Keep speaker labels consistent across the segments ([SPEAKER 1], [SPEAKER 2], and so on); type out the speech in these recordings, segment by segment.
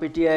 [SPEAKER 1] PTI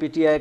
[SPEAKER 1] PTI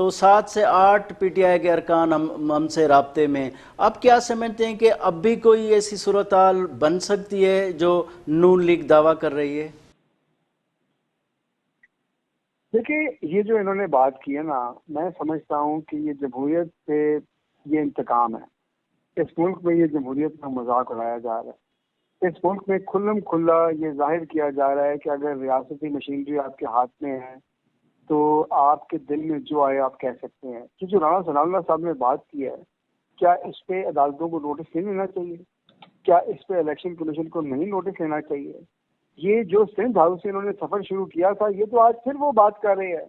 [SPEAKER 1] تو 7 سے 8 P T I کے ارکان ہم سے رابطے میں. آپ کیا سمجھتے ہیں کہ اب بھی کوئی ایسی صورتحال بن سکتی ہے جو نون لیگ دعویٰ کر رہی ہے؟
[SPEAKER 2] دیکھیے، یہ جو انہوں نے بات کی ہے نا، میں سمجھتا ہوں کہ یہ جمہوریت سے یہ انتقام ہے. اس ملک میں یہ جمہوریت کا مذاق اڑایا جا رہا ہے. اس ملک میں کھلم کھلا یہ ظاہر کیا جا رہا ہے کہ اگر ریاستی مشینری آپ کے ہاتھ میں ہے تو آپ کے دل میں جو آئے آپ کہہ سکتے ہیں. کہ جو رانا ثناء اللہ صاحب نے بات کی ہے، کیا اس پہ عدالتوں کو نوٹس نہیں لینا چاہیے؟ کیا اس پہ الیکشن کمیشن کو نہیں نوٹس لینا چاہیے؟ یہ جو سندھ ہاؤس سے انہوں نے سفر شروع کیا تھا، یہ تو آج پھر وہ بات کر رہے ہیں.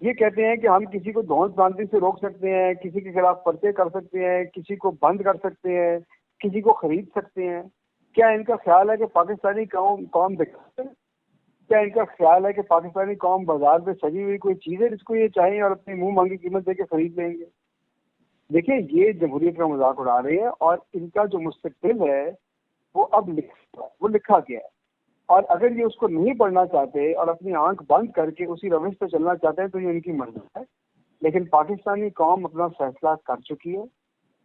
[SPEAKER 2] یہ کہتے ہیں کہ ہم کسی کو دھونس باندھنے سے روک سکتے ہیں، کسی کے خلاف پرچے کر سکتے ہیں، کسی کو بند کر سکتے ہیں، کسی کو خرید سکتے ہیں. کیا ان کا خیال ہے کہ پاکستانی قوم دکھا؟ کیا ان کا خیال ہے کہ پاکستانی قوم بازار میں سجی ہوئی کوئی چیز ہے جس کو یہ چاہیں اور اپنی منہ مانگی قیمت دے کے خرید لیں گے؟ دیکھیں، یہ جمہوریت کا مذاق اڑا رہے ہیں اور ان کا جو مستقبل ہے وہ اب لکھا گیا ہے. اور اگر یہ اس کو نہیں پڑھنا چاہتے اور اپنی آنکھ بند کر کے اسی روش پہ چلنا چاہتے ہیں تو یہ ان کی مرضی ہے. لیکن پاکستانی قوم اپنا فیصلہ کر چکی ہے.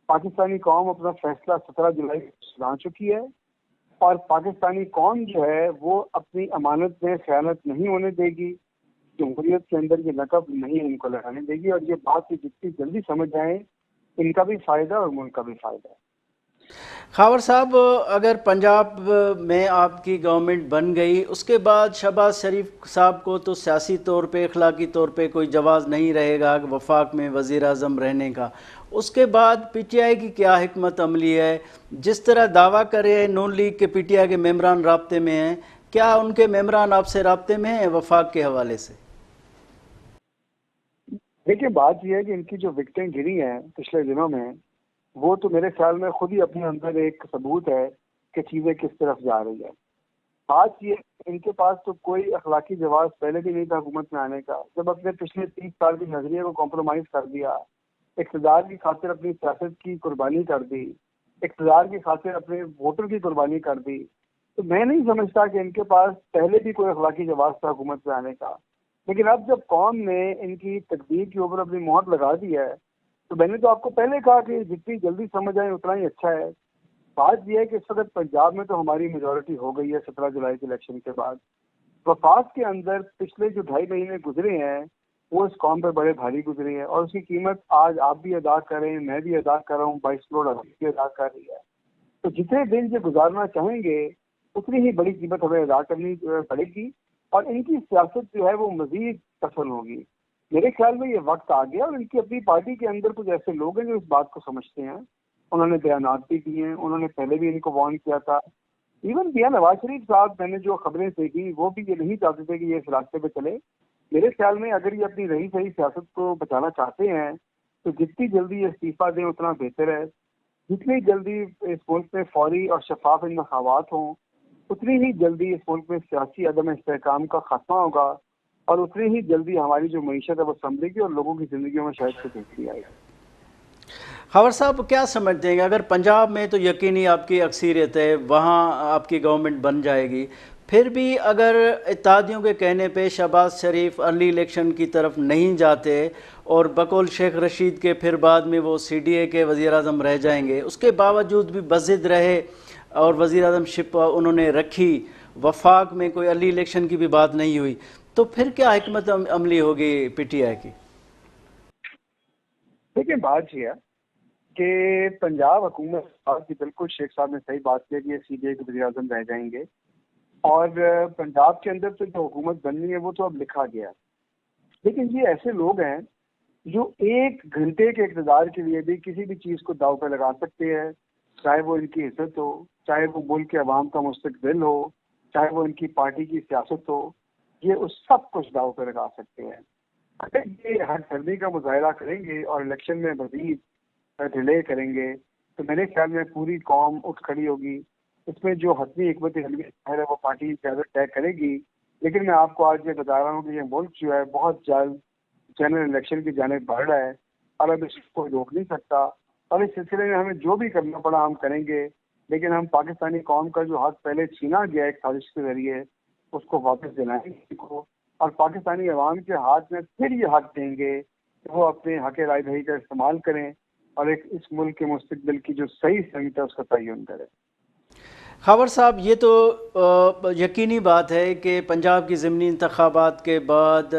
[SPEAKER 2] پاکستانی قوم اپنا فیصلہ 17 جولائی کو سنا چکی ہے. اور پاکستانی قوم جو ہے وہ اپنی امانت میں خیانت نہیں ہونے دے گی. جمہوریت کے اندر یہ نقب نہیں ان کو لگانے دے گی. اور یہ بات جتنی جلدی سمجھ جائیں، ان کا بھی فائدہ اور ملک کا بھی فائدہ ہے.
[SPEAKER 1] خاور صاحب، اگر پنجاب میں آپ کی گورنمنٹ بن گئی، اس کے بعد شہباز شریف صاحب کو تو سیاسی طور پہ، اخلاقی طور پہ کوئی جواز نہیں رہے گا وفاق میں وزیر اعظم رہنے کا. اس کے بعد پی ٹی آئی کی کیا حکمت عملی ہے؟ جس طرح دعویٰ کرے نون لیگ کے پی ٹی آئی کے ممبران رابطے میں ہیں، کیا ان کے ممبران آپ سے رابطے میں ہیں وفاق کے حوالے سے؟
[SPEAKER 2] دیکھیے، بات یہ ہے کہ ان کی جو وکٹیں گری ہیں پچھلے دنوں میں، وہ تو میرے خیال میں خود ہی اپنے اندر ایک ثبوت ہے کہ چیزیں کس طرف جا رہی ہے. بات یہ ان کے پاس تو کوئی اخلاقی جواز پہلے بھی نہیں تھا حکومت میں آنے کا. جب اپنے پچھلے 30 سال کے نظریے کو کمپرومائز کر دیا، اقتدار کی خاطر اپنی سیاست کی قربانی کر دی، اقتدار کی خاطر اپنے ووٹر کی قربانی کر دی، تو میں نہیں سمجھتا کہ ان کے پاس پہلے بھی کوئی اخلاقی جواز تھا حکومت میں آنے کا. لیکن اب جب قوم نے ان کی تقدیر کے اوپر اپنی مہر لگا دی ہے، تو میں نے تو آپ کو پہلے کہا کہ جتنی جلدی سمجھ آئے اتنا ہی اچھا ہے. بات یہ ہے کہ اس وقت پنجاب میں تو ہماری میجورٹی ہو گئی ہے 17 جولائی کے الیکشن کے بعد. وفاق کے اندر پچھلے جو 2.5 مہینے گزرے ہیں وہ اس قوم پہ بڑے بھاری گزرے ہیں، اور اس کی قیمت آج آپ بھی ادا کر رہے ہیں، میں بھی ادا کر رہا ہوں، 22 کروڑ آدمی بھی ادا کر رہی ہے. تو جتنے دن یہ گزارنا چاہیں گے اتنی ہی بڑی قیمت ہمیں ادا کرنی پڑے گی، اور ان کی سیاست جو ہے وہ مزید کثر ہوگی. میرے خیال میں یہ وقت آ گیا، اور ان کی اپنی پارٹی کے اندر کچھ ایسے لوگ ہیں جو اس بات کو سمجھتے ہیں. انہوں نے بیانات بھی دیے ہیں، انہوں نے پہلے بھی ان کو وارن کیا تھا. ایون نواز شریف صاحب، میں نے جو خبریں دیکھی، وہ بھی یہ نہیں چاہتے تھے کہ یہ اس راستے پہ چلے. میرے خیال میں اگر یہ اپنی رہی صحیح سیاست کو بچانا چاہتے ہیں تو جتنی جلدی یہ استعفیٰ دیں اتنا بہتر ہے. جتنی جلدی اس ملک میں فوری اور شفاف انتخابات ہوں، اتنی ہی جلدی اس ملک میں سیاسی عدم استحکام کا خاتمہ ہوگا، اور اتنی ہی جلدی ہماری جو معیشت ہے وہ سنبھلے گی اور لوگوں کی زندگیوں میں شاید سے بہتری آئے گی.
[SPEAKER 1] خاور صاحب، کیا سمجھتے ہیں کہ اگر پنجاب میں تو یقینی آپ کی اکثریت ہے، وہاں آپ کی گورنمنٹ بن جائے گی، پھر بھی اگر اتحادیوں کے کہنے پہ شہباز شریف ارلی الیکشن کی طرف نہیں جاتے اور بقول شیخ رشید کے پھر بعد میں وہ سی ڈی اے کے وزیر اعظم رہ جائیں گے، اس کے باوجود بھی بضد رہے اور وزیر اعظم شپ انہوں نے رکھی، وفاق میں کوئی ارلی الیکشن کی بھی بات نہیں ہوئی، تو پھر کیا حکمت عملی ہوگی پی ٹی آئی کی؟
[SPEAKER 2] دیکھیں، بات یہ ہے کہ پنجاب حکومت کی بالکل شیخ صاحب نے صحیح بات کی کہ یہ سی ڈی اے کے وزیر اعظم رہ جائیں گے، اور پنجاب کے اندر تو جو حکومت بننی ہے وہ تو اب لکھا گیا. لیکن یہ ایسے لوگ ہیں جو 1 گھنٹے کے اقتدار کے لیے بھی کسی بھی چیز کو داؤ پہ لگا سکتے ہیں، چاہے وہ ان کی عزت ہو، چاہے وہ ملک کے عوام کا مستقبل ہو، چاہے وہ ان کی پارٹی کی سیاست ہو. یہ اس سب کچھ داؤ پہ لگا سکتے ہیں. اگر یہ ہر سردی کا مظاہرہ کریں گے اور الیکشن میں مزید ڈیلے کریں گے تو میرے خیال میں پوری قوم اٹھ کھڑی ہوگی. اس میں جو حتمی حکمت عملی ہے وہ پارٹی قیادت طے کرے گی. لیکن میں آپ کو آج یہ بتا رہا ہوں کہ یہ ملک جو ہے بہت جلد جنرل الیکشن کی جانب بڑھ رہا ہے، اور اب اس کو روک نہیں سکتا. اور اس سلسلے میں ہمیں جو بھی کرنا پڑا ہم کریں گے، لیکن ہم پاکستانی قوم کا جو حق پہلے چھینا گیا ایک سازش کے ذریعے اس کو واپس دلائیں گے کو، اور پاکستانی عوام کے ہاتھ میں پھر یہ حق دیں گے وہ اپنے حق رائے دہی کا استعمال کریں اور ایک اس ملک کے مستقبل کی جو صحیح سمت ہے اس کا تعین کریں۔
[SPEAKER 1] خاور صاحب، یہ تو یقینی بات ہے کہ پنجاب کی ضمنی انتخابات کے بعد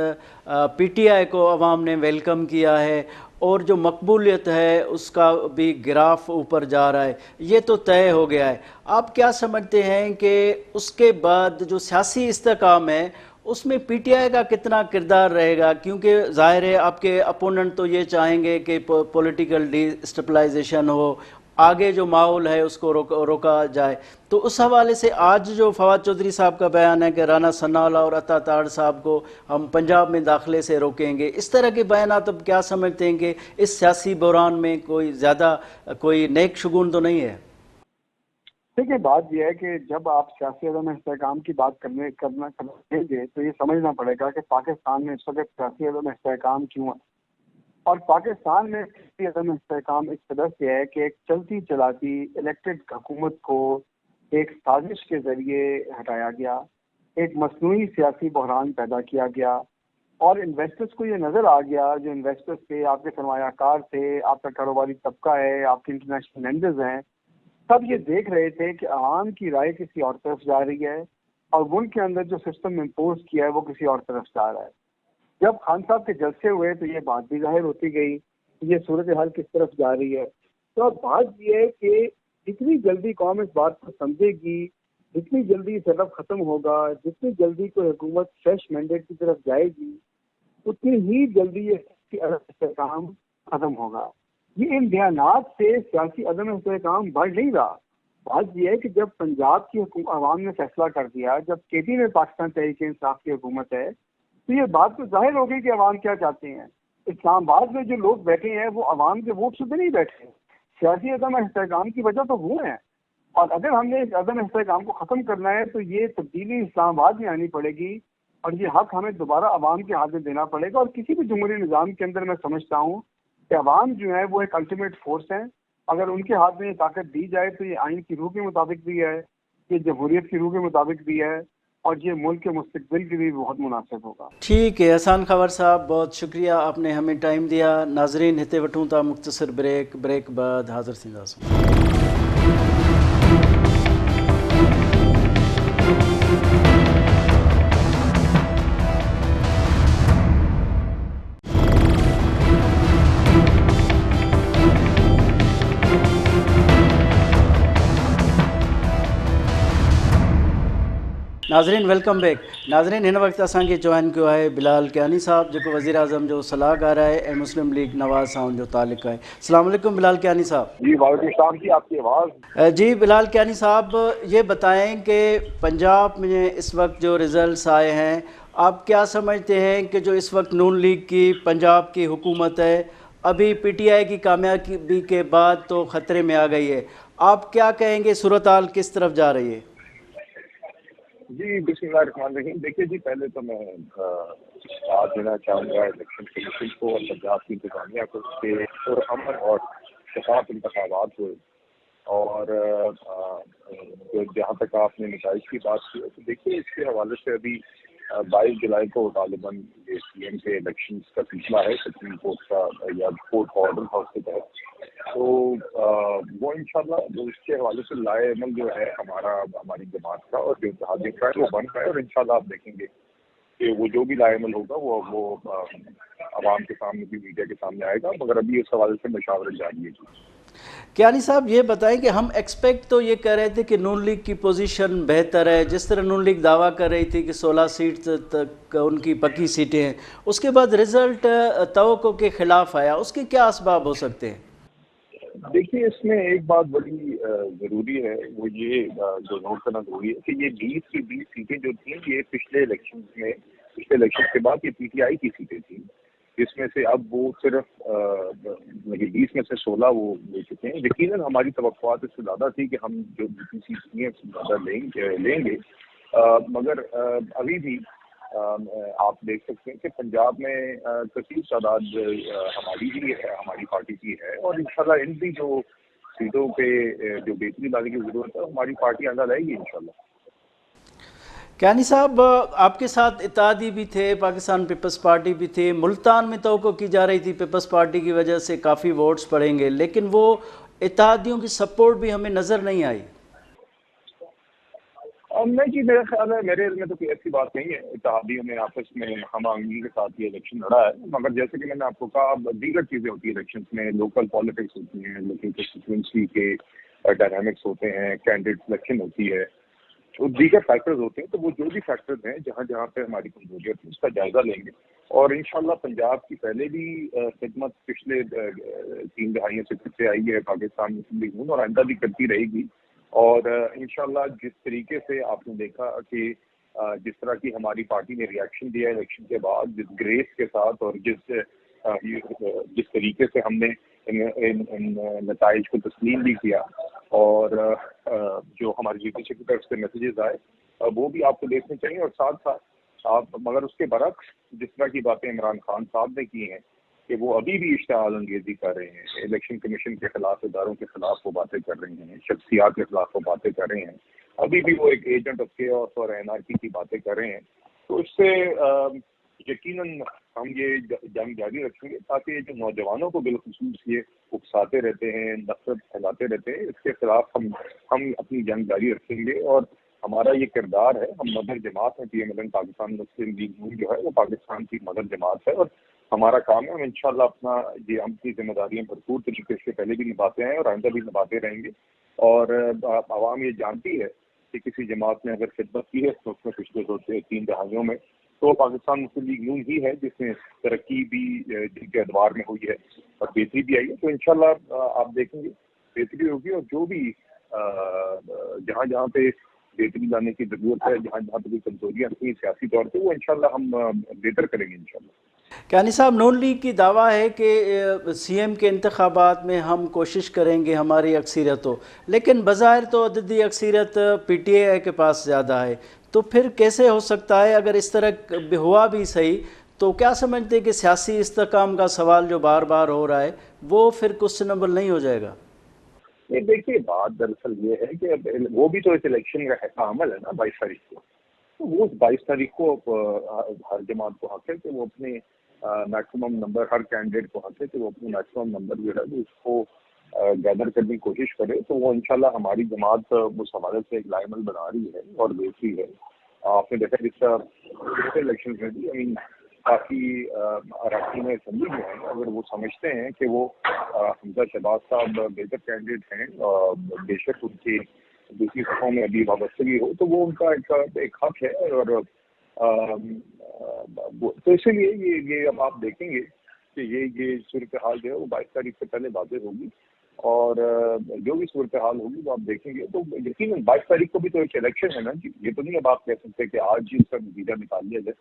[SPEAKER 1] پی ٹی آئی کو عوام نے ویلکم کیا ہے اور جو مقبولیت ہے اس کا بھی گراف اوپر جا رہا ہے، یہ تو طے ہو گیا ہے۔ آپ کیا سمجھتے ہیں کہ اس کے بعد جو سیاسی استحکام ہے اس میں پی ٹی آئی کا کتنا کردار رہے گا؟ کیونکہ ظاہر ہے آپ کے اپوننٹ تو یہ چاہیں گے کہ پولیٹیکل ڈی اسٹیبلائزیشن ہو، آگے جو ماحول ہے اس کو روکا جائے۔ تو اس حوالے سے آج جو فواد چودھری صاحب کا بیان ہے کہ رانا ثناءاللہ اور عطا تاڑ صاحب کو ہم پنجاب میں داخلے سے روکیں گے، اس طرح کے بیانات اب کیا سمجھتے ہیں کہ اس سیاسی بحران میں کوئی زیادہ کوئی نیک شگون تو نہیں ہے؟
[SPEAKER 2] دیکھیے، بات یہ ہے کہ جب آپ سیاسی عدم استحکام کی بات کرنا گے تو یہ سمجھنا پڑے گا کہ پاکستان میں اس وقت سیاسی عدم استحکام کیوں ہے، اور پاکستان میں سیاسی عدم استحکام اس قدر سے ہے کہ ایک چلتی چلاتی الیکٹڈ حکومت کو ایک سازش کے ذریعے ہٹایا گیا، ایک مصنوعی سیاسی بحران پیدا کیا گیا، اور انویسٹرز کو یہ نظر آ گیا، جو انویسٹرز تھے، آپ کے سرمایہ کار تھے، آپ کا کاروباری طبقہ ہے، آپ کے انٹرنیشنل لینڈرز ہیں، سب یہ دیکھ رہے تھے کہ عوام کی رائے کسی اور طرف جا رہی ہے اور ملک کے اندر جو سسٹم امپوز کیا ہے وہ کسی اور طرف جا رہا ہے۔ جب خان صاحب کے جلسے ہوئے تو یہ بات بھی ظاہر ہوتی گئی کہ یہ صورتحال کس طرف جا رہی ہے۔ تو اب بات یہ ہے کہ جتنی جلدی قوم اس بات کو سمجھے گی، جتنی جلدی سیٹ ختم ہوگا، جتنی جلدی کوئی حکومت فریش مینڈیٹ کی طرف جائے گی، اتنی ہی جلدی یہ استحکام ختم ہوگا۔ یہ ان بیانات سے سیاسی عدم استحکام بڑھ نہیں رہا۔ بات یہ ہے کہ جب پنجاب کی عوام نے فیصلہ کر دیا، جب کے پی میں پاکستان تحریک انصاف کی حکومت ہے، تو یہ بات تو ظاہر ہو گئی کہ عوام کیا چاہتے ہیں۔ اسلام آباد میں جو لوگ بیٹھے ہیں وہ عوام کے ووٹ سے بھی نہیں بیٹھے، سیاسی عدم استحکام کی وجہ تو وہ ہیں، اور اگر ہم نے اس عدم استحکام کو ختم کرنا ہے تو یہ تبدیلی اسلام آباد میں آنی پڑے گی، اور یہ حق ہمیں دوبارہ عوام کے ہاتھ میں دینا پڑے گا۔ اور کسی بھی جمہوری نظام کے اندر میں سمجھتا ہوں کہ عوام جو ہے وہ ایک الٹیمیٹ فورس ہیں، اگر ان کے ہاتھ میں یہ طاقت دی جائے تو یہ آئین کی روح کے مطابق بھی ہے، یہ جمہوریت کی روح کے مطابق بھی ہے، اور یہ ملک کے مستقبل کے لیے بہت مناسب ہوگا۔
[SPEAKER 1] ٹھیک ہے احسان خاور صاحب، بہت شکریہ، آپ نے ہمیں ٹائم دیا۔ ناظرین ہتے وٹھوں تا مختصر بریک بعد حاضر تھینداسوں۔ ناظرین ویلکم بیک۔ ناظرین ہن وقت اسان کے جوائن کیو ہے بلال کیانی صاحب، جو وزیر اعظم جو صلاحکار ہے مسلم لیگ نواز سان جو تعلق ہے۔ السلام علیکم بلال کیانی صاحب۔
[SPEAKER 3] جی وعلیکم السلام جی، آپ کی آواز۔
[SPEAKER 1] جی بلال کیانی صاحب، یہ بتائیں کہ پنجاب میں اس وقت جو ریزلٹس آئے ہیں، آپ کیا سمجھتے ہیں کہ جو اس وقت نون لیگ کی پنجاب کی حکومت ہے، ابھی پی ٹی آئی کی کامیابی کے بعد تو خطرے میں آ گئی ہے، آپ کیا کہیں گے صورتحال کس طرف جا رہی ہے؟
[SPEAKER 3] جی بسم اللہ الرحمن الرحیم۔ دیکھیے جی، پہلے تو میں بات دینا چاہوں گا الیکشن کمیشن کو اور پنجاب کی انتظامیہ کو کہ پرامن اور شفاف انتخابات ہوئے، اور جہاں تک آپ نے نتائج کی بات کی تو دیکھیے اس کے حوالے سے ابھی 22 جولائی کو غالباً یہ سی ایم کے الیکشن کا سلسلہ ہے سپریم کورٹ کا یا کورٹ کا آرڈر تھا اس کے تحت، تو وہ انشاءاللہ اس کے حوالے سے لائے عمل جو ہے ہماری جماعت کا اور جو اتحادیہ کا ہے وہ بن رہا ہے، اور انشاءاللہ آپ دیکھیں گے کہ وہ جو بھی لائے عمل ہوگا وہ عوام کے سامنے بھی، میڈیا کے سامنے آئے گا، مگر ابھی اس حوالے سے مشاورت جاری ہے۔
[SPEAKER 1] کیانی صاحب یہ بتائیں کہ ہم ایکسپیکٹ تو یہ کر رہے تھے کہ نون لیگ کی پوزیشن بہتر ہے، جس طرح نون لیگ دعویٰ کر رہی تھی کہ 16 سیٹ تک ان کی پکی سیٹیں ہیں، اس کے بعد رزلٹ توقع کے خلاف آیا، اس کے کیا اسباب ہو سکتے ہیں؟
[SPEAKER 3] دیکھیے اس میں ایک بات بڑی ضروری ہے، وہ یہ جو نوٹ کرنا ضروری ہے کہ یہ 20 کی 20 سیٹیں جو تھیں یہ پچھلے الیکشن کے بعد یہ پی ٹی آئی کی سیٹیں تھیں، جس میں سے اب وہ صرف 20 میں سے 16 وہ لے چکے ہیں۔ یقیناً ہماری توقعات اس سے زیادہ تھی کہ ہم جو جتنی سیٹیں ہیں اس سے زیادہ لیں گے، مگر ابھی بھی آپ دیکھ سکتے ہیں کہ پنجاب میں کثیر تعداد ہماری بھی ہے، ہماری پارٹی کی ہے، اور انشاءاللہ ان بھی جو سیٹوں پہ جو بہتری لانے کی ضرورت ہے ہماری پارٹی آگاہ لائے گی انشاءاللہ۔
[SPEAKER 1] کیانی صاحب، آپ کے ساتھ اتحادی بھی تھے، پاکستان پیپلز پارٹی بھی تھی، ملتان میں توقع کی جا رہی تھی پیپلز پارٹی کی وجہ سے کافی ووٹس پڑیں گے، لیکن وہ اتحادیوں کی سپورٹ بھی ہمیں نظر نہیں آئی۔
[SPEAKER 3] نہیں جی، میرا خیال ہے میرے علم میں تو کوئی ایسی بات نہیں ہے، اتحادیوں نے آپس میں ہم آہنگی کے ساتھ یہ الیکشن لڑا ہے، مگر جیسے کہ میں نے آپ کو کہا دیگر چیزیں ہوتی ہیں الیکشنس میں، لوکل پالیٹکس ہوتی ہیں، لوکل کنسٹیٹوئنسی کے ڈائنامکس ہوتے ہیں، کینڈیڈیٹ سلیکشن ہوتی ہے، تو دیگر فیکٹرز ہوتے ہیں، تو وہ جو بھی فیکٹرز ہیں جہاں جہاں پہ ہماری کمزوریت ہے اس کا جائزہ لیں گے، اور انشاءاللہ پنجاب کی پہلے بھی خدمت پچھلے 3 دہائیوں سے کرتے آئی ہے پاکستان مسلم لیگ نون، اور آئندہ بھی کرتی رہے گی، اور انشاءاللہ جس طریقے سے آپ نے دیکھا کہ جس طرح کی ہماری پارٹی نے ریئیکشن دیا الیکشن کے بعد، جس گریس کے ساتھ اور جس طریقے سے ہم نے ان نتائج کو تسلیم بھی کیا، اور جو ہماری لیڈرشپ کی طرف سے میسیجز آئے وہ بھی آپ کو دیکھنے چاہیے، اور ساتھ ساتھ آپ مگر اس کے برعکس جس طرح کی باتیں عمران خان صاحب نے کی ہیں کہ وہ ابھی بھی اشتعال انگیزی کر رہے ہیں، الیکشن کمیشن کے خلاف، اداروں کے خلاف وہ باتیں کر رہے ہیں، شخصیات کے خلاف وہ باتیں کر رہے ہیں، ابھی بھی وہ ایک ایجنٹ آف کیوس اور اینارکی کی باتیں کر رہے ہیں، تو اس سے یقیناً ہم یہ جنگ جاری رکھیں گے تاکہ یہ جو نوجوانوں کو بالخصوص یہ اکساتے رہتے ہیں، نفرت پھیلاتے رہتے ہیں، اس کے خلاف ہم اپنی جنگ جاری رکھیں گے، اور ہمارا یہ کردار ہے، ہم مدر جماعت ہیں، P M L N Pakistan Muslim League نون جو ہے وہ پاکستان کی مدر جماعت ہے، اور ہمارا کام ہے، ہم انشاءاللہ ہم اپنی ذمہ داریاں بھرپور طریقے سے پہلے بھی نبھاتے ہیں اور آئندہ بھی نبھاتے رہیں گے، اور عوام یہ جانتی ہے کہ کسی جماعت نے اگر خدمت کی ہے تو اس میں پچھلے 2-3 دہائیوں میں تو پاکستان مسلم لیگ نون ہی ہے جس میں ترقی بھی جن کے ادوار میں ہوئی ہے اور بہتری بھی آئی ہے، تو انشاءاللہ آپ دیکھیں گے بہتری ہوگی، اور جو بھی جہاں جہاں پہ بہتری لانے کی ضرورت ہے، جہاں جہاں پہ کوئی کمزوریاں رہی سیاسی طور پہ، وہ انشاءاللہ ہم بہتر کریں گے انشاءاللہ۔
[SPEAKER 1] کیانی صاحب، نون لیگ کی دعویٰ ہے کہ سی ایم کے انتخابات میں ہم کوشش کریں گے ہماری اکثریت ہو، لیکن بظاہر تو عددی اکثریت پی ٹی آئی کے پاس زیادہ ہے، تو پھر کیسے ہو سکتا ہے؟ اگر اس طرح ہوا بھی صحیح تو کیا سمجھتے ہیں کہ سیاسی استحکام کا سوال جو بار بار ہو رہا ہے وہ پھر کوسچنیبل نہیں ہو جائے گا؟
[SPEAKER 3] یہ دیکھیے بات دراصل یہ ہے کہ وہ بھی تو ایک الیکشن کا عمل ہے نا 22 تاریخ کو، تو وہ 22 تاریخ کو ہر جماعت کو حق ہے کہ وہ اپنے میکسیمم نمبر، ہر کینڈیڈیٹ کو حق ہے کہ وہ اپنے میکسیمم نمبر جو ہے اس کو گیدر کرنے کی کوشش کرے، تو وہ انشاءاللہ ہماری جماعت اس حوالے سے ایک لائمل بنا رہی ہے اور دیکھ رہی ہے۔ آپ نے دیکھا جس طرح الیکشن میں بھی کافی اراکین اسمبلی جو ہیں اگر وہ سمجھتے ہیں کہ وہ حمزہ شہباز صاحب بہتر کینڈیڈیٹ ہیں، بے شک ان کی دوسری صفوں میں ابھی وابستگی ہو تو وہ ان کا ایک حق ہے، اور تو اسی لیے یہ اب آپ دیکھیں گے کہ یہ صورتحال جو ہے وہ 22 تاریخ سے پہلے واضح ہوگی، اور جو بھی صورتحال ہوگی وہ آپ دیکھیں گے، تو یقیناً 22 تاریخ کو بھی تو ایک الیکشن ہے نا جی، یہ تو نہیں اب آپ کہہ سکتے کہ آج ہی اس کا نتیجہ نکال لیا جائے۔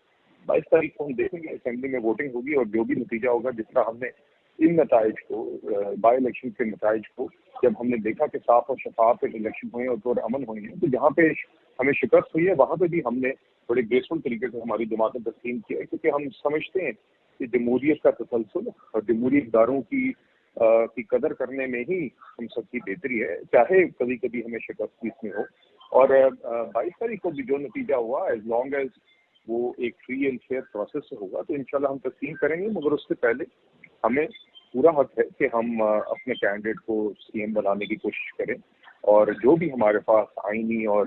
[SPEAKER 3] 22 تاریخ کو ہم دیکھیں گے اسمبلی میں ووٹنگ ہوگی، اور جو بھی نتیجہ ہوگا، جس طرح ہم نے ان نتائج کو بائی الیکشن کے نتائج کو جب ہم نے دیکھا کہ صاف اور شفاف الیکشن ہوئے اور پر امن ہوئے ہیں، تو جہاں پہ ہمیں شکست ہوئی ہے وہاں پہ بھی ہم نے بڑے گریسفل طریقے سے ہماری جماعتیں تسلیم کیا ہے، کیونکہ ہم سمجھتے ہیں کہ جمہوریت کا تسلسل اور جمہوری اداروں کی قدر کرنے میں ہی ہم سب کی بہتری ہے، چاہے کبھی کبھی ہمیں شکست بھی اس میں ہو، اور 22 تاریخ کو بھی جو نتیجہ ہوا ایز لانگ ایز وہ ایک فری اینڈ فیئر پروسیس سے ہوگا تو انشاءاللہ ہم تسلیم کریں گے، مگر اس سے پہلے ہمیں پورا حق ہے کہ ہم اپنے کینڈیڈیٹ کو سی ایم بنانے کی کوشش کریں، اور جو بھی ہمارے پاس آئینی اور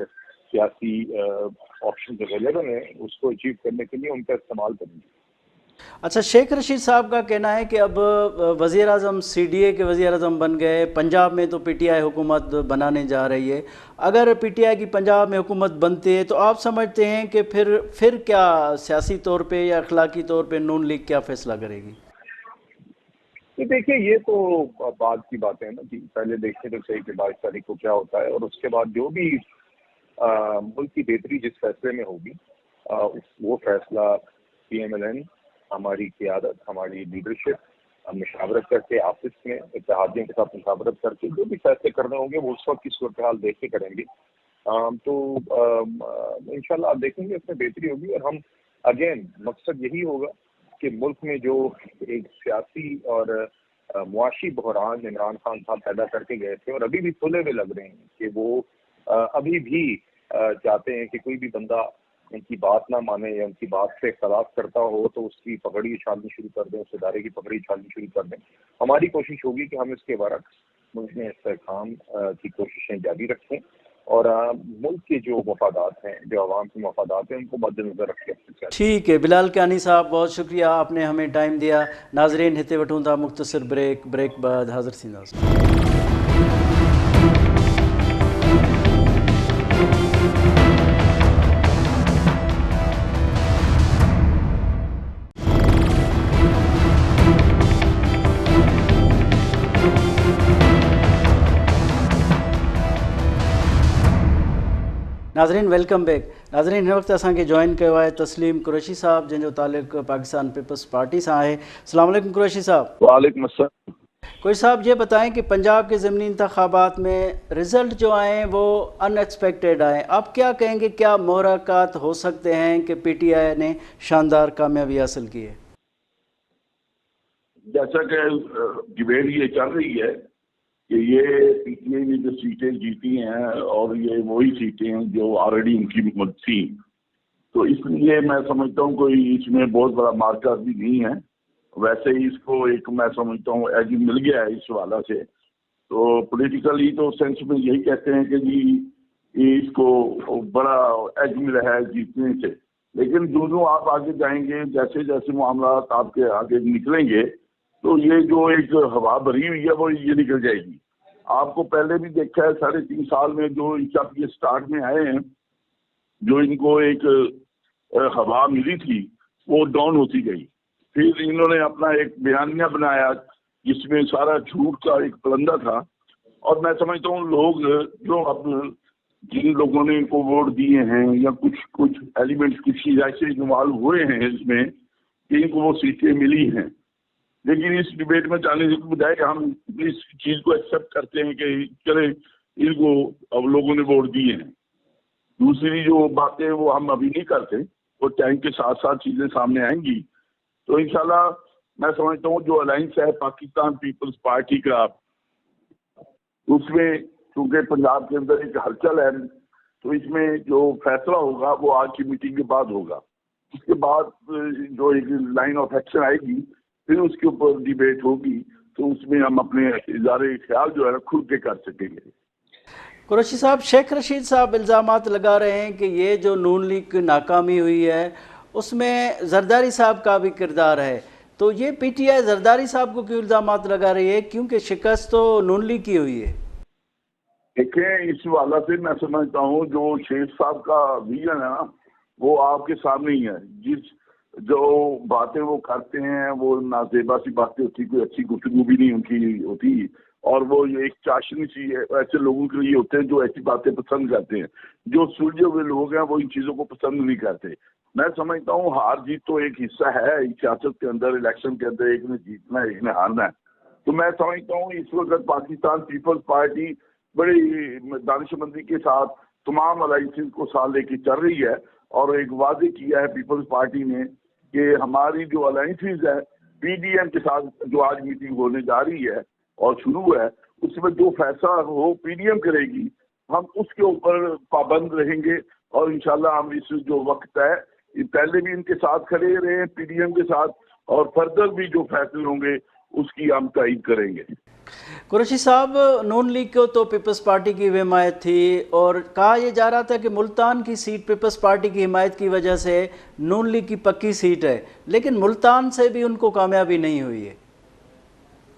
[SPEAKER 3] سیاسی آپشنز اویلیبل ہیں اس کو اچیو کرنے کے لیے ان کا استعمال کریں گے۔
[SPEAKER 1] اچھا، شیخ رشید صاحب کا کہنا ہے کہ اب وزیر اعظم سی ڈی اے کے وزیر اعظم بن گئے، پنجاب میں تو پی ٹی آئی حکومت بنانے جا رہی ہے، اگر پی ٹی آئی کی پنجاب میں حکومت بنتی ہے تو آپ سمجھتے ہیں کہ پھر کیا سیاسی طور پہ یا اخلاقی طور پہ نون لیگ کیا فیصلہ کرے گی؟
[SPEAKER 3] دیکھیے یہ تو بعد کی باتیں ہیں نا جی، پہلے دیکھیں تو صحیح کہ 22 تاریخ کو کیا ہوتا ہے، اور اس کے بعد جو بھی ملک کی بہتری جس فیصلے میں ہوگی وہ فیصلہ پی ایم ایل این، ہماری قیادت، ہماری لیڈرشپ مشاورت کر کے آفس میں اتحادیوں کے ساتھ مشاورت کر کے جو بھی فیصلے کرنے ہوں گے وہ اس وقت کی صورتحال دیکھ کے کریں گے، تو انشاءاللہ آپ دیکھیں گے اس میں بہتری ہوگی، اور ہم اگین مقصد یہی ہوگا کہ ملک میں جو ایک سیاسی اور معاشی بحران عمران خان صاحب پیدا کر کے گئے تھے اور ابھی بھی کھلے ہوئے لگ رہے ہیں کہ وہ ابھی بھی چاہتے ہیں کہ کوئی بھی بندہ ان کی بات نہ مانے یا ان کی بات سے اختلاف کرتا ہو تو اس کی پگڑی اچھالنی شروع کر دیں، اس ادارے کی پگڑی اچھالنی شروع کر دیں. ہماری کوشش ہوگی کہ ہم اس کے برعکس ملک میں استحکام کی کوششیں جاری رکھیں اور ملک کے جو مفادات ہیں، جو عوام کے مفادات ہیں، ان کو مد نظر رکھیں.
[SPEAKER 1] ٹھیک ہے بلال کانی صاحب، بہت شکریہ، آپ نے ہمیں ٹائم دیا. ناظرین ہتے وٹھوں تھا مختصر بریک بعد حاضر تھیندا. ناظرین ویلکم بیک. ناظرین ہن وقت اساں کے جوائن کیا ہے تسلیم قریشی صاحب جن جو تعلق پاکستان پیپلز پارٹی سے ہے. السلام علیکم قریشی صاحب.
[SPEAKER 3] وعلیکم السلام.
[SPEAKER 1] قریشی صاحب یہ بتائیں کہ پنجاب کے ضمنی انتخابات میں رزلٹ جو آئے وہ ان ایکسپیکٹڈ آئے، آپ کیا کہیں گے، کیا محرکات ہو سکتے ہیں کہ پی ٹی آئی نے شاندار کامیابی حاصل کی ہے؟
[SPEAKER 4] جیسا کہ ڈبیٹ یہ چل رہی ہے کہ یہ پی ٹی آئی نے جو سیٹیں جیتی ہیں اور یہ وہی سیٹیں ہیں جو آلریڈی ان کی تھیں، تو اس لیے میں سمجھتا ہوں کوئی اس میں بہت بڑا مارکر بھی نہیں ہے. ویسے ہی اس کو ایک میں سمجھتا ہوں ایج مل گیا ہے اس حوالہ سے. تو پولیٹیکلی تو سینس میں یہی کہتے ہیں کہ جی اس کو بڑا ایج ملا ہے جیتنے سے، لیکن جو آپ آگے جائیں گے، جیسے جیسے معاملات آپ کے آگے نکلیں گے تو یہ جو ایک ہوا بھری ہوئی ہے وہ یہ نکل جائے گی. آپ کو پہلے بھی دیکھا ہے 3.5 سال میں جو جب یہ سٹارٹ میں آئے ہیں، جو ان کو ایک ہوا ملی تھی وہ ڈاؤن ہوتی گئی. پھر انہوں نے اپنا ایک بیانیہ بنایا جس میں سارا جھوٹ کا ایک پلندہ تھا. اور میں سمجھتا ہوں لوگ جو اب جن لوگوں نے ان کو ووٹ دیے ہیں یا کچھ ایلیمنٹس کچھ چیز ایسے انوالو ہوئے ہیں اس میں کہ ان کو وہ سیٹیں ملی ہیں. لیکن اس ڈبیٹ میں جانے سے بجائے کہ ہم اس چیز کو ایکسیپٹ کرتے ہیں کہ چلے ان کو اب لوگوں نے ووٹ دیے ہیں. دوسری جو باتیں وہ ہم ابھی نہیں کرتے، وہ ٹائم کے ساتھ ساتھ چیزیں سامنے آئیں گی. تو انشاءاللہ میں سمجھتا ہوں جو الائنس ہے پاکستان پیپلز پارٹی کا، اس میں چونکہ پنجاب کے اندر ایک ہلچل ہے، تو اس میں جو فیصلہ ہوگا وہ آج کی میٹنگ کے بعد ہوگا. اس کے بعد جو ایک لائن آف ایکشن آئے گی پھر اس کے اوپر ڈیبیٹ ہوگی، تو اس میں ہم اپنے اظہار خیال جو ہے کھل کے کر سکیں گے.
[SPEAKER 1] قریشی صاحب، شیخ رشید صاحب الزامات لگا رہے ہیں کہ یہ جو نون لیگ ناکامی ہوئی ہے اس میں زرداری صاحب کا بھی کردار ہے، تو یہ پی ٹی آئی زرداری صاحب کو کیوں الزامات لگا رہی ہے، کیونکہ شکست تو نون لیگ کی ہوئی ہے؟
[SPEAKER 4] دیکھیں اس حوالہ سے میں سمجھتا ہوں جو شیخ صاحب کا ویژن ہے نا وہ آپ کے سامنے ہی ہے. جو باتیں وہ کرتے ہیں وہ نازیبا سی باتیں ہوتی، کوئی اچھی گفتگو بھی نہیں ان کی ہوتی، اور وہ ایک چاشنی سی ایسے لوگوں کے لیے ہوتے ہیں جو ایسی باتیں پسند کرتے ہیں. جو سلجھے ہوئے لوگ ہیں وہ ان چیزوں کو پسند نہیں کرتے. میں سمجھتا ہوں ہار جیت تو ایک حصہ ہے سیاست کے اندر، الیکشن کے اندر ایک نے جیتنا ہے ایک نے ہارنا ہے. تو میں سمجھتا ہوں اس وقت پاکستان پیپلز پارٹی بڑی دانشمندی کے ساتھ تمام الائنسز کو ساتھ لے کے چل رہی ہے، اور ایک واضح کیا ہے پیپلز پارٹی نے کہ ہماری جو الائنسز ہے پی ڈی ایم کے ساتھ جو آج میٹنگ ہونے جا رہی ہے اور شروع ہے، اس میں جو فیصلہ ہو پی ڈی ایم کرے گی، ہم اس کے اوپر پابند رہیں گے. اور انشاءاللہ ہم اس جو وقت ہے پہلے بھی ان کے ساتھ کھڑے رہے ہیں پی ڈی ایم کے ساتھ، اور فردر بھی جو فیصلے ہوں گے اس کی ہم تائید کریں گے.
[SPEAKER 1] قریشی صاحب، نون لیگ کو تو پیپلز پارٹی کی حمایت تھی اور کہا یہ جا رہا تھا کہ ملتان کی سیٹ پیپلز پارٹی کی حمایت کی وجہ سے نون لیگ کی پکی سیٹ ہے، لیکن ملتان سے بھی ان کو کامیابی نہیں ہوئی ہے.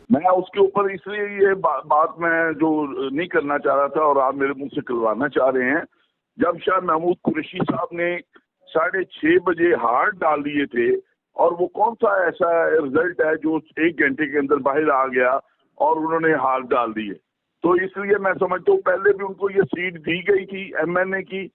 [SPEAKER 4] میں اس کے اوپر اس لیے یہ بات میں جو نہیں کرنا چاہ رہا تھا اور آپ میرے منہ سے کھلوانا چاہ رہے ہیں، جب شاہ محمود قریشی صاحب نے 6:30 بجے ہار ڈال دیے تھے، اور وہ کون سا ایسا رزلٹ ہے جو 1 گھنٹے کے اندر باہر آ گیا اور انہوں نے ہار ڈال دیے. تو اس لیے میں سمجھتا ہوں پہلے بھی ان کو یہ سیٹ دی گئی تھی ایم این اے کی،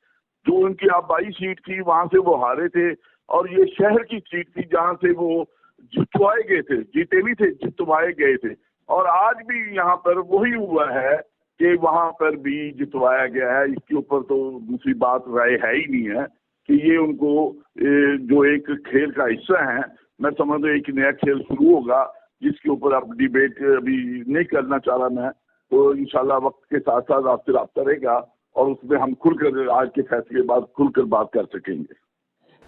[SPEAKER 4] جو ان کی آبائی سیٹ تھی وہاں سے وہ ہارے تھے، اور یہ شہر کی سیٹ تھی جہاں سے وہ جتوائے گئے تھے، جیتے نہیں تھے، جتوائے گئے تھے. اور آج بھی یہاں پر وہی ہوا ہے کہ وہاں پر بھی جتوایا گیا ہے. اس کے اوپر تو دوسری بات رائے ہے ہی نہیں ہے کہ یہ ان کو جو ایک کھیل کا حصہ ہیں. میں سمجھتا ہوں ایک نیا کھیل شروع ہوگا جس کے اوپر اب ڈیبیٹ ابھی نہیں کرنا چاہ رہا میں. تو انشاءاللہ وقت کے ساتھ ساتھ آپ سے رابطہ رہے گا اور اس میں ہم کھل کر آج کے فیصلے کے بعد کھل کر بات کر سکیں گے.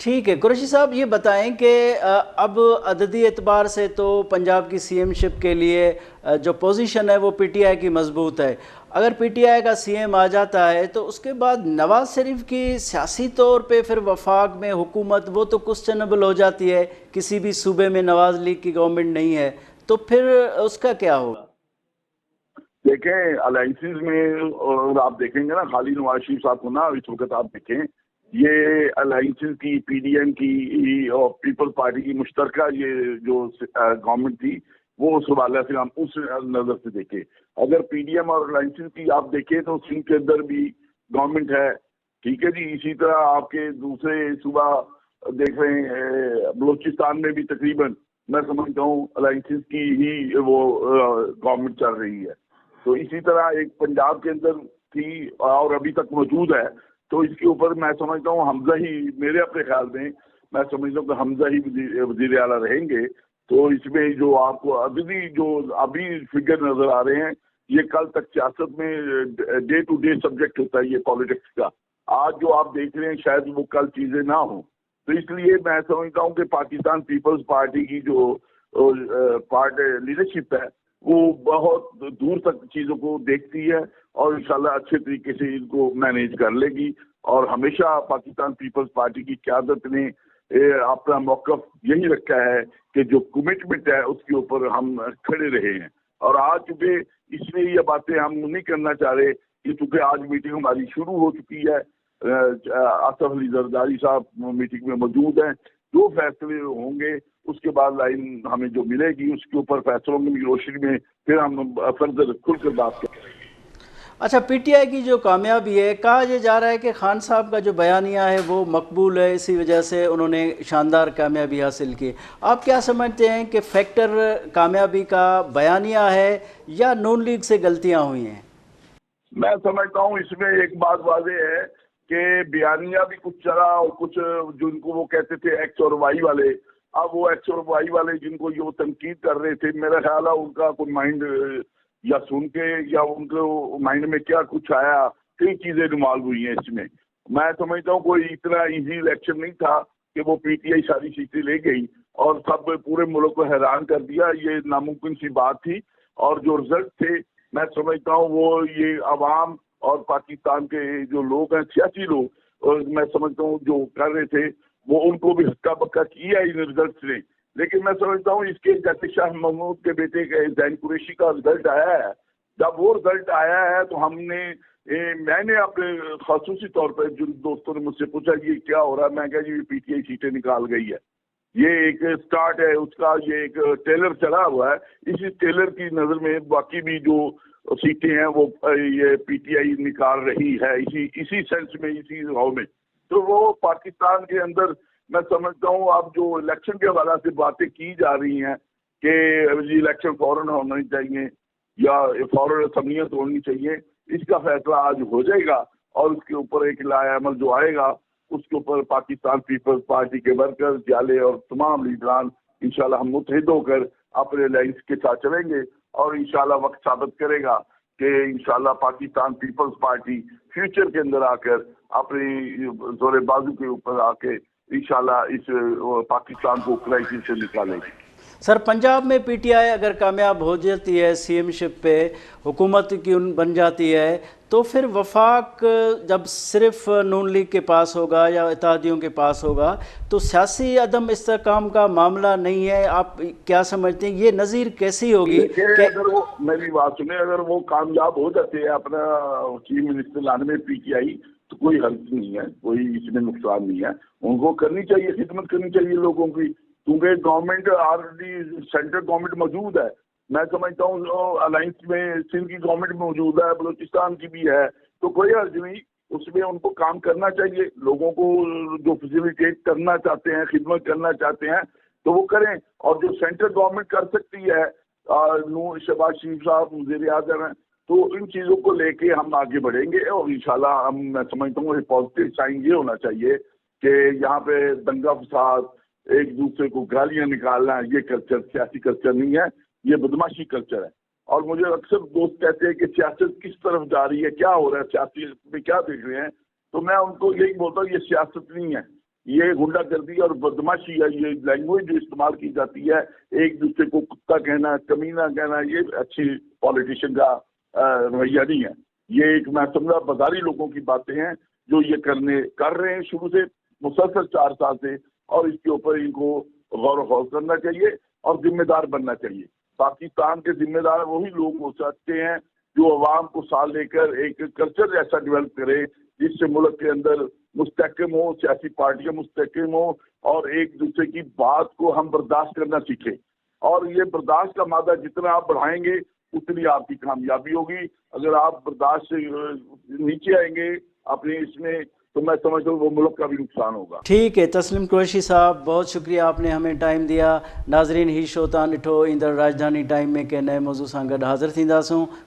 [SPEAKER 1] ٹھیک ہے، قریشی صاحب یہ بتائیں کہ اب عددی اعتبار سے تو پنجاب کی سی ایم شپ کے لیے جو پوزیشن ہے وہ پی ٹی آئی کی مضبوط ہے. اگر پی ٹی آئی کا سی ایم آ جاتا ہے تو اس کے بعد نواز شریف کی سیاسی طور پہ پھر وفاق میں حکومت وہ تو کوسچنبل ہو جاتی ہے. کسی بھی صوبے میں نواز لیگ کی گورنمنٹ نہیں ہے تو پھر اس کا کیا ہوگا؟
[SPEAKER 4] دیکھیں الائنسز میں اور آپ دیکھیں گے نا، خالی نواز شریف صاحب کو نا اس وقت آپ دیکھیں یہ الائنسز کی پی ڈی ایم کی اور پیپل پارٹی کی مشترکہ یہ جو گورنمنٹ تھی وہ اس حوالے سے ہم اس نظر سے دیکھیں. اگر پی ڈی ایم اور الائنسز کی آپ دیکھیں تو سندھ کے اندر بھی گورنمنٹ ہے، ٹھیک ہے جی. اسی طرح آپ کے دوسرے صوبہ دیکھ رہے ہیں بلوچستان میں بھی تقریباً میں سمجھتا ہوں الائنسز کی ہی وہ گورنمنٹ چل رہی ہے. تو اسی طرح ایک پنجاب کے اندر تھی اور ابھی تک موجود ہے. تو اس کے اوپر میں سمجھتا ہوں حمزہ ہی، میرے اپنے خیال میں سمجھتا ہوں کہ حمزہ ہی وزیر اعلیٰ رہیں گے. تو اس میں جو آپ کو ابھی فگر نظر آ رہے ہیں یہ کل تک سیاست میں ڈے ٹو ڈے سبجیکٹ ہوتا ہے یہ پالیٹکس کا. آج جو آپ دیکھ رہے ہیں شاید وہ کل چیزیں نہ ہوں. تو اس لیے میں سمجھتا ہوں کہ پاکستان پیپلز پارٹی کی جو لیڈرشپ ہے وہ بہت دور تک چیزوں کو دیکھتی ہے اور انشاءاللہ اچھے طریقے سے ان کو مینیج کر لے گی. اور ہمیشہ پاکستان پیپلز پارٹی کی قیادت نے اپنا موقف یہی رکھا ہے کہ جو کمٹمنٹ ہے اس کے اوپر ہم کھڑے رہے ہیں. اور آج چونکہ اس لیے یہ باتیں ہم نہیں کرنا چاہ رہے کہ چونکہ آج میٹنگ ہماری شروع ہو چکی ہے، آصف علی زرداری صاحب میٹنگ میں موجود ہیں. جو فیصلے ہوں گے اس کے بعد لائن ہمیں جو ملے گی اس کے اوپر فیصلوں کی روشنی میں پھر ہم فردر کھل کر بات کریں.
[SPEAKER 1] اچھا، پی ٹی آئی کی جو کامیابی ہے، کہا یہ جا رہا ہے کہ خان صاحب کا جو بیانیہ ہے وہ مقبول ہے، اسی وجہ سے انہوں نے شاندار کامیابی حاصل کی. آپ کیا سمجھتے ہیں کہ فیکٹر کامیابی کا بیانیہ ہے یا نون لیگ سے غلطیاں ہوئی ہیں؟
[SPEAKER 4] میں سمجھتا ہوں اس میں ایک بات واضح ہے کہ بیانیہ بھی کچھ چلا اور کچھ جن کو وہ کہتے تھے ایکس اور وائی والے، اب وہ ایکس اور وائی والے جن کو یہ تنقید کر رہے تھے، میرا خیال ہے ان کا کوئی مائنڈ یا سن کے یا ان کو مائنڈ میں کیا کچھ آیا، کئی چیزیں انوالو ہوئی ہیں اس میں. میں سمجھتا ہوں کوئی اتنا ایزی الیکشن نہیں تھا کہ وہ پی ٹی آئی ساری سیٹیں لے گئی اور سب پورے ملک کو حیران کر دیا. یہ ناممکن سی بات تھی اور جو رزلٹ تھے میں سمجھتا ہوں وہ یہ عوام اور پاکستان کے جو لوگ ہیں، سیاسی لوگ، اور میں سمجھتا ہوں جو کر رہے تھے وہ ان کو بھی ہکا بکا کیا ان رزلٹس نے. لیکن میں سمجھتا ہوں اس کے جیسے شاہ محمود کے بیٹے کے زین قریشی کا رزلٹ آیا ہے، جب وہ رزلٹ آیا ہے تو میں نے اپنے خصوصی طور پہ جن دوستوں نے مجھ سے پوچھا یہ کیا ہو رہا ہے، میں کہا جی پی ٹی آئی سیٹیں نکال گئی ہے. یہ ایک سٹارٹ ہے اس کا، یہ ایک ٹیلر چلا ہوا ہے. اسی ٹیلر کی نظر میں باقی بھی جو سیٹیں ہیں وہ یہ پی ٹی آئی نکال رہی ہے اسی سینس میں، اسی راؤ میں. تو وہ پاکستان کے اندر میں سمجھتا ہوں اب جو الیکشن کے حوالے سے باتیں کی جا رہی ہیں کہ الیکشن فوراً ہونا چاہیے یا فوراً اسمبلیاں ہونی چاہیے، اس کا فیصلہ آج ہو جائے گا اور اس کے اوپر ایک لائحہ عمل جو آئے گا اس کے اوپر پاکستان پیپلز پارٹی کے ورکر، جالے اور تمام لیڈران انشاءاللہ ہم متحد ہو کر اپنے لائنس کے ساتھ چلیں گے اور انشاءاللہ وقت ثابت کرے گا کہ انشاءاللہ پاکستان پیپلز پارٹی فیوچر کے اندر آ کر اپنی زور بازو کے اوپر آ کے انشاءاللہ اس پاکستان کو کرائسس سے نکالے گی.
[SPEAKER 1] سر، پنجاب میں پی ٹی آئی اگر کامیاب ہو جاتی ہے، سی ایم شپ پہ حکومت کی بن جاتی ہے، تو پھر وفاق جب صرف نون لیگ کے پاس ہوگا یا اتحادیوں کے پاس ہوگا تو سیاسی عدم استحکام کا معاملہ نہیں ہے. آپ کیا سمجھتے ہیں یہ نظیر کیسی ہوگی کہ
[SPEAKER 4] اگر وہ میری بات سنیں، اگر وہ کامیاب ہو جاتے ہیں اپنا چیف منسٹر لانے میں پی ٹی آئی تو کوئی حرج نہیں ہے، کوئی اس میں نقصان نہیں ہے. ان کو کرنی چاہیے، خدمت کرنی چاہیے لوگوں کی، کیونکہ گورنمنٹ آلریڈی سینٹرل گورنمنٹ موجود ہے. میں سمجھتا ہوں الائنس میں سندھ کی گورنمنٹ موجود ہے، بلوچستان کی بھی ہے، تو کوئی حرج نہیں. اس میں ان کو کام کرنا چاہیے، لوگوں کو جو فیسیلیٹیٹ کرنا چاہتے ہیں، خدمت کرنا چاہتے ہیں تو وہ کریں. اور جو سینٹرل گورنمنٹ کر سکتی ہے، شہباز شریف صاحب وزیر اعظم ہیں، تو ان چیزوں کو لے کے ہم آگے بڑھیں گے اور انشاءاللہ میں سمجھتا ہوں پازیٹیو سائن یہ ہونا چاہیے کہ یہاں پہ دنگا فساد، ایک دوسرے کو گالیاں نکالنا، یہ کلچر سیاسی کلچر نہیں ہے، یہ بدماشی کلچر ہے. اور مجھے اکثر دوست کہتے ہیں کہ سیاست کس طرف جا رہی ہے, کیا ہو رہا ہے, سیاسی میں کیا دیکھ رہے ہیں, تو میں ان کو یہی بولتا ہوں یہ سیاست نہیں ہے, یہ غنڈہ گردی اور بدماشی ہے. یہ لینگویج جو استعمال کی جاتی ہے, ایک دوسرے کو کتا کہنا, کمینہ کہنا, یہ اچھی پالیٹیشین کا رویہ نہیں ہے. یہ ایک میں سمجھا بازاری لوگوں کی باتیں ہیں جو یہ کر رہے ہیں شروع سے مسلسل 4 سال سے, اور اس کے اوپر ان کو غور و خوض کرنا چاہیے اور ذمہ دار بننا چاہیے. پاکستان کے ذمہ دار وہی لوگ ہو سکتے ہیں جو عوام کو ساتھ لے کر ایک کلچر ایسا ڈیولپ کرے جس سے ملک کے اندر مستحکم ہو, سیاسی پارٹیاں مستحکم ہو, اور ایک دوسرے کی بات کو ہم برداشت کرنا سیکھیں. اور یہ برداشت کا مادہ جتنا آپ بڑھائیں گے اتنی آپ کی کامیابی ہوگی. اگر آپ برداشت سے نیچے آئیں گے اپنے اس میں, تو میں سمجھتا ہوں وہ ملک کا بھی نقصان ہوگا.
[SPEAKER 1] ٹھیک ہے تسلیم قریشی صاحب, بہت شکریہ آپ نے ہمیں ٹائم دیا. ناظرین ہی شو تان ڈٹھو ایندڑ راجدھانی ٹائم میں کے نئے موضوع سان گڈ حاضر تھینداسوں.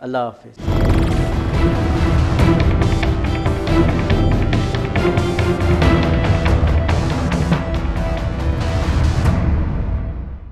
[SPEAKER 1] اللہ حافظ.